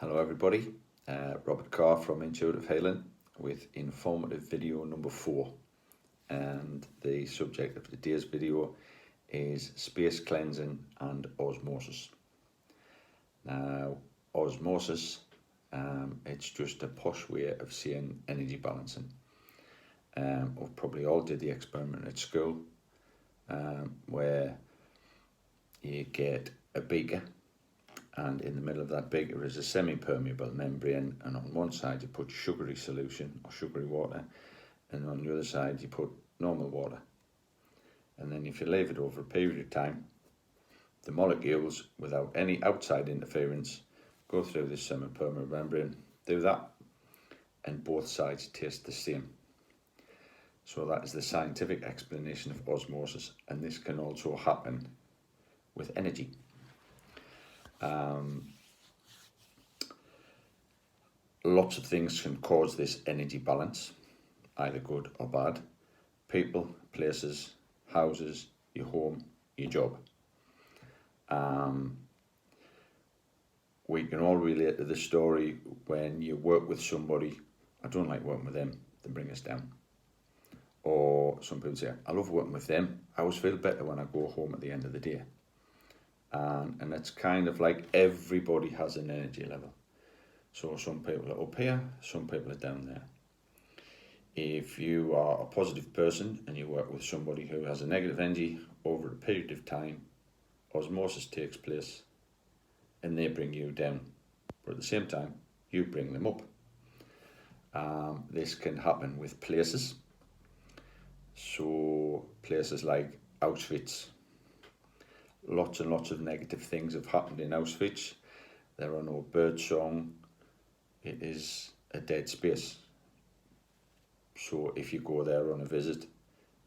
Hello everybody, Robert Carr from Intuitive Healing with informative video number 4, and the subject of today's video is space cleansing and osmosis. Now, osmosis, it's just a posh way of saying energy balancing. We've probably all did the experiment at school where you get a beaker, and in the middle of that beaker is a semi-permeable membrane, and on one side you put sugary solution or sugary water, and on the other side you put normal water. And then if you leave it over a period of time, the molecules, without any outside interference, go through this semi-permeable membrane, do that, and both sides taste the same. So that is the scientific explanation of osmosis, and this can also happen with energy. Lots of things can cause this energy balance, either good or bad. People, places, houses, your home, your job. We can all relate to the story when you work with somebody. I don't like working with them, they bring us down. Or some people say, I love working with them, I always feel better when I go home at the end of the day. And it's kind of like everybody has an energy level. So some people are up here, some people are down there. If you are a positive person and you work with somebody who has a negative energy, over a period of time, osmosis takes place and they bring you down. But at the same time, you bring them up. This can happen with places. So places like Auschwitz. Lots and lots of negative things have happened in Auschwitz. There are no birdsong. It is a dead space. So if you go there on a visit,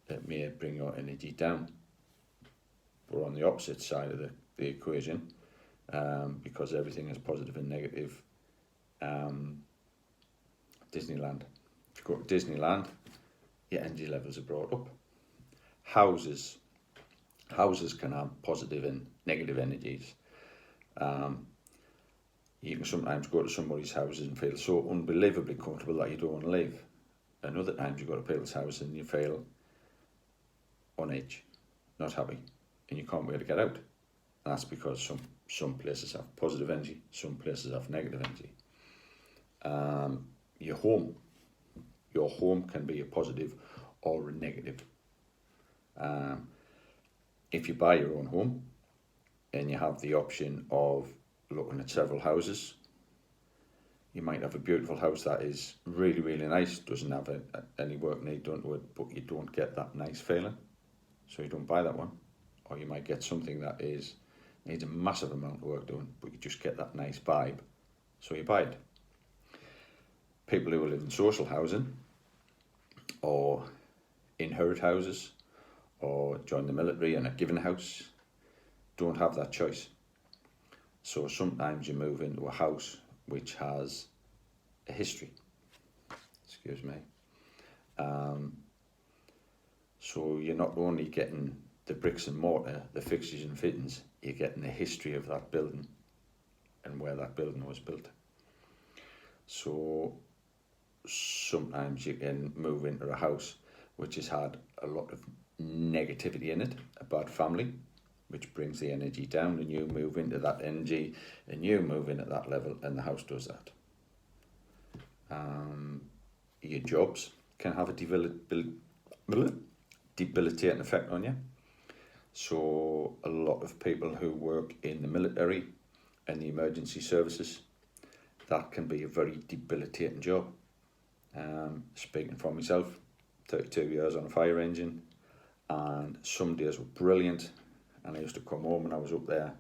it may bring your energy down. We're on the opposite side of the equation, because everything is positive and negative. Disneyland. If you go to Disneyland, your energy levels are brought up. Houses can have positive and negative energies. You can sometimes go to somebody's house and feel so unbelievably comfortable that you don't want to leave. And other times you go to people's house and you feel on edge, not happy, and you can't wait to get out. And that's because some places have positive energy, some places have negative energy. Your home can be a positive or a negative. If you buy your own home and you have the option of looking at several houses, you might have a beautiful house that is really, really nice, doesn't have any work need done to it, but you don't get that nice feeling, so you don't buy that one. Or you might get something that needs a massive amount of work done, but you just get that nice vibe, so you buy it. People who live in social housing or inherit houses or join the military and are given a house don't have that choice. So sometimes you move into a house which has a history. Excuse me. So you're not only getting the bricks and mortar, the fixtures and fittings, you're getting the history of that building and where that building was built. So sometimes you can move into a house which has had a lot of negativity in it, a bad family, which brings the energy down, and you move into that energy and you move in at that level, and the house does that. Your jobs can have a debilitating effect on you. So a lot of people who work in the military and the emergency services, that can be a very debilitating job. Speaking for myself, 32 years on a fire engine, and some days were brilliant, and I used to come home and I was up there,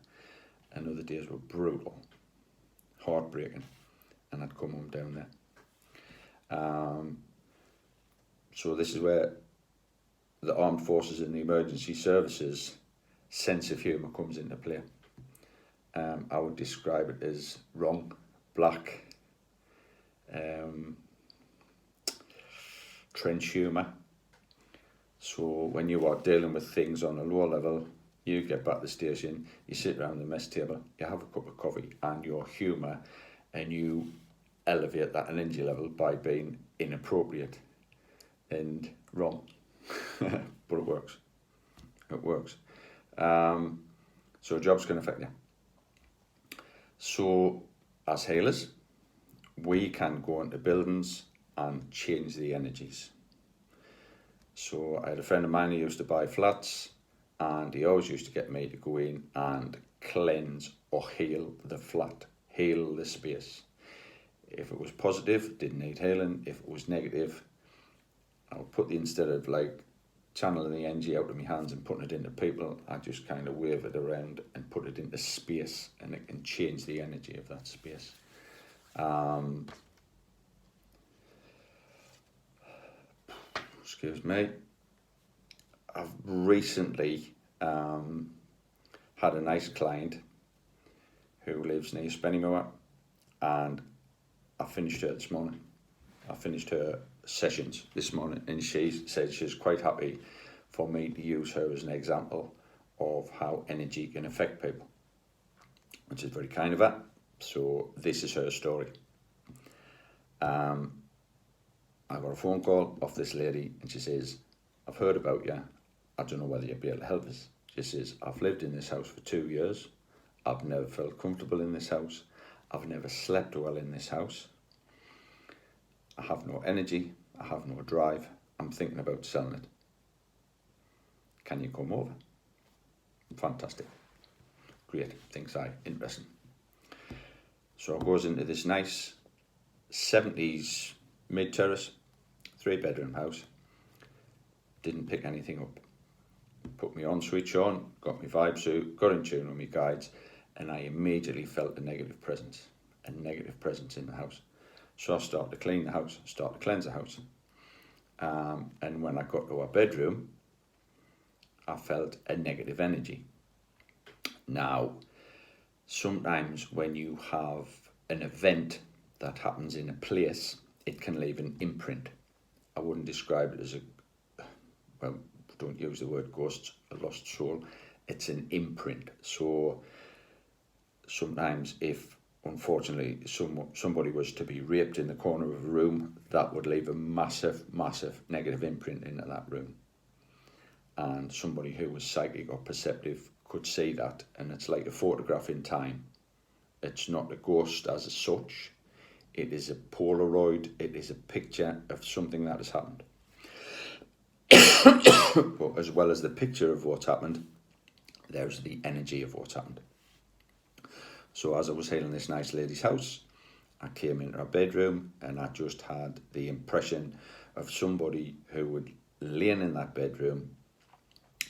and other days were brutal, heartbreaking, and I'd come home down there. So this is where the armed forces and the emergency services sense of humour comes into play. I would describe it as wrong, black, trench humour. So when you are dealing with things on a lower level, you get back to the station, you sit around the mess table, you have a cup of coffee, and your humour and you elevate that energy level by being inappropriate and wrong. But it works. It works. So jobs can affect you. So as healers, we can go into buildings and change the energies. So I had a friend of mine who used to buy flats, and he always used to get me to go in and cleanse or heal the flat, heal the space. If it was positive, didn't need healing. If it was negative, I would put instead of like channeling the energy out of my hands and putting it into people, I just kind of wave it around and put it into space, and it can change the energy of that space. Excuse me. I've recently had a nice client who lives near Spennymoor, and I finished her this morning. I finished her sessions this morning, and she said she's quite happy for me to use her as an example of how energy can affect people, which is very kind of her. So this is her story. I got a phone call off this lady, and she says, I've heard about you. I don't know whether you'll be able to help us. She says, I've lived in this house for 2 years. I've never felt comfortable in this house. I've never slept well in this house. I have no energy. I have no drive. I'm thinking about selling it. Can you come over? Fantastic. Great. Thinks I. Interesting. So it goes into this nice 70s mid-terrace, 3-bedroom house. Didn't pick anything up. Put my on switch on, got my vibe suit, got in tune with my guides, and I immediately felt a negative presence in the house. So I started to clean the house, started to cleanse the house. And when I got to our bedroom, I felt a negative energy. Now, sometimes when you have an event that happens in a place, it can leave an imprint. I wouldn't describe it as don't use the word ghost, a lost soul. It's an imprint. So sometimes if, unfortunately, somebody was to be raped in the corner of a room, that would leave a massive, massive negative imprint into that room. And somebody who was psychic or perceptive could see that, and it's like a photograph in time. It's not a ghost as such. It is a Polaroid. It is a picture of something that has happened. But as well as the picture of what's happened, there's the energy of what's happened. So as I was healing this nice lady's house, I came into her bedroom, and I just had the impression of somebody who would laying in that bedroom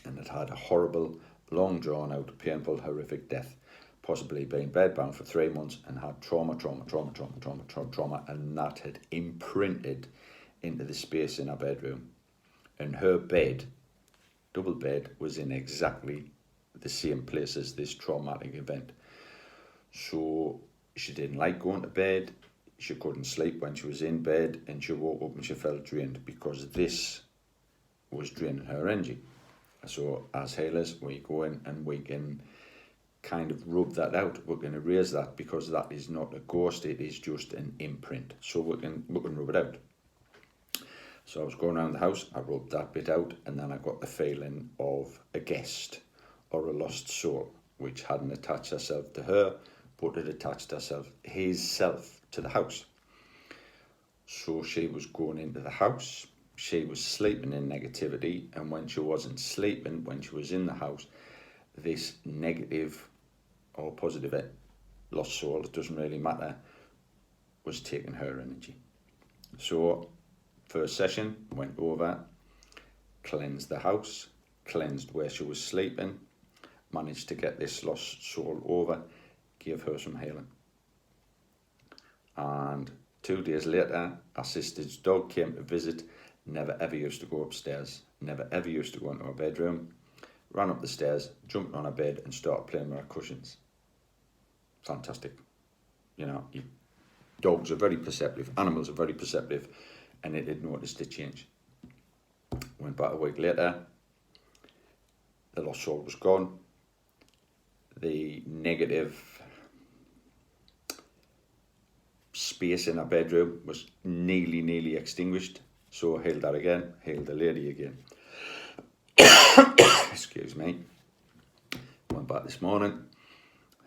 and had a horrible, long drawn out, painful, horrific death, possibly been bedbound for 3 months and had trauma, and that had imprinted into the space in her bedroom. And her bed, double bed, was in exactly the same place as this traumatic event. So she didn't like going to bed, she couldn't sleep when she was in bed, and she woke up and she felt drained because this was draining her energy. So as healers, we go in and we can kind of rub that out. We can erase that, because that is not a ghost, it is just an imprint. So we can rub it out. So I was going around the house, I rubbed that bit out, and then I got the feeling of a guest or a lost soul, which hadn't attached herself to her, but had attached herself, his self, to the house. So she was going into the house, she was sleeping in negativity, and when she wasn't sleeping, when she was in the house, this negative or positive lost soul, it doesn't really matter, was taking her energy. So first session, went over, cleansed the house, cleansed where she was sleeping, managed to get this lost soul over, gave her some healing. And 2 days later, our sister's dog came to visit, never ever used to go upstairs, never ever used to go into her bedroom, ran up the stairs, jumped on her bed and started playing with her cushions. Fantastic. You know, dogs are very perceptive, animals are very perceptive, and it had noticed a change. Went back a week later, the lost soul was gone. The negative space in our bedroom was nearly extinguished. So I hailed that again, hailed the lady again. Excuse me. Went back this morning,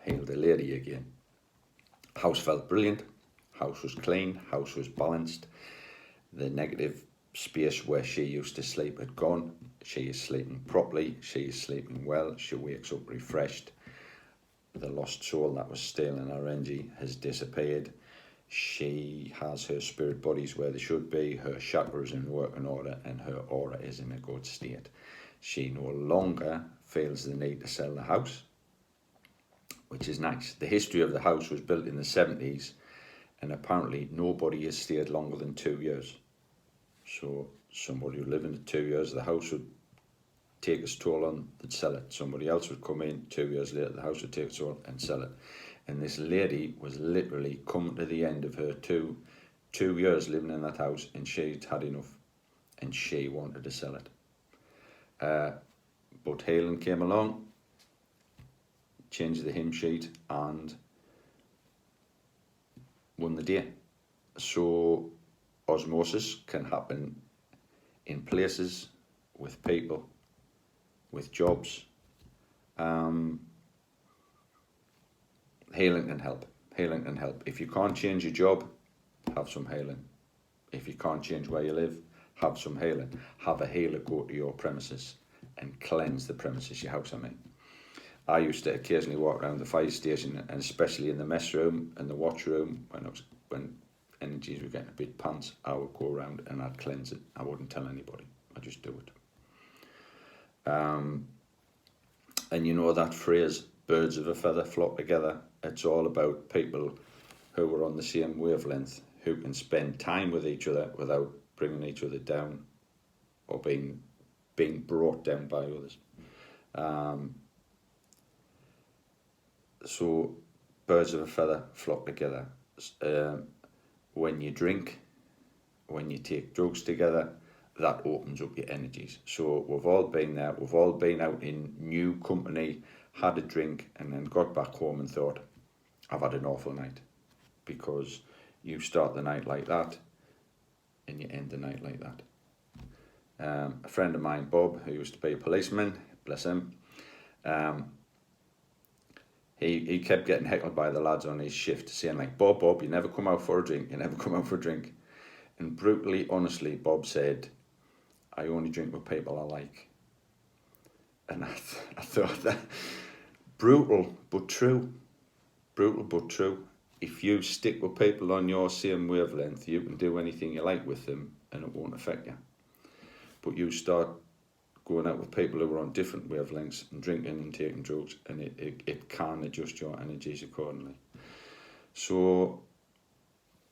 hailed the lady again. House felt brilliant. House was clean, house was balanced. The negative space where she used to sleep had gone. She is sleeping properly, she is sleeping well, she wakes up refreshed. The lost soul that was stealing her energy has disappeared. She has her spirit bodies where they should be, her chakras in working order, and her aura is in a good state. She no longer feels the need to sell the house, which is nice. The history of the house was built in the 70s, and apparently nobody has stayed longer than 2 years. So somebody who lived in 2 years, the house would take its toll on, they'd sell it. Somebody else would come in 2 years later, the house would take its toll and sell it. And this lady was literally coming to the end of her two years living in that house, and she'd had enough, and she wanted to sell it. But Halen came along, changed the hymn sheet, and won the day. So osmosis can happen in places, with people, with jobs. Healing can help. Healing can help. If you can't change your job, have some healing. If you can't change where you live, have some healing. Have a healer go to your premises and cleanse the premises, your house, I mean. I used to occasionally walk around the fire station, and especially in the mess room and the watch room, when energies were getting a bit pants, I would go around and I'd cleanse it. I wouldn't tell anybody. I'd just do it. And you know that phrase, birds of a feather flock together. It's all about people who are on the same wavelength, who can spend time with each other without bringing each other down or being brought down by others. So birds of a feather flock together. When you drink, when you take drugs together, that opens up your energies. So we've all been there. We've all been out in new company, had a drink, and then got back home and thought, I've had an awful night. Because you start the night like that, and you end the night like that. A friend of mine, Bob, who used to be a policeman, bless him, he kept getting heckled by the lads on his shift, saying like, Bob, you never come out for a drink, you never come out for a drink. And brutally, honestly, Bob said, I only drink with people I like. And I thought that, brutal but true. Brutal but true. If you stick with people on your same wavelength, you can do anything you like with them and it won't affect you. But you start going out with people who are on different wavelengths and drinking and taking drugs, and it can adjust your energies accordingly. So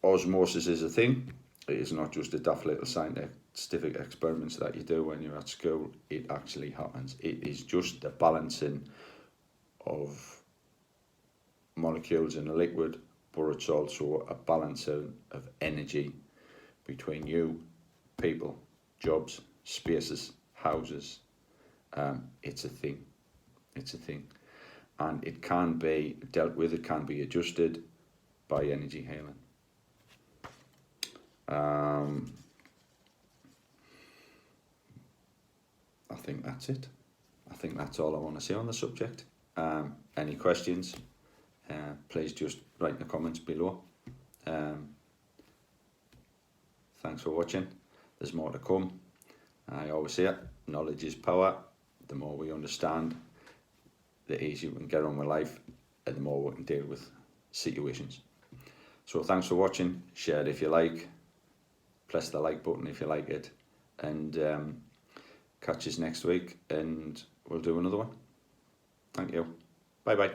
osmosis is a thing. It is not just a daft little scientific experiments that you do when you're at school. It actually happens. It is just the balancing of molecules in a liquid, but it's also a balancing of energy between you, people, jobs, spaces, houses. It's a thing. It's a thing. And it can be dealt with, it can be adjusted by energy healing. I think that's it. I think that's all I want to say on the subject. Any questions, please just write in the comments below. Thanks for watching. There's more to come. I always say it, knowledge is power. The more we understand, the easier we can get on with life, and the more we can deal with situations. So thanks for watching. Share it if you like. Press the like button if you like it. And catch us next week, and we'll do another one. Thank you. Bye bye.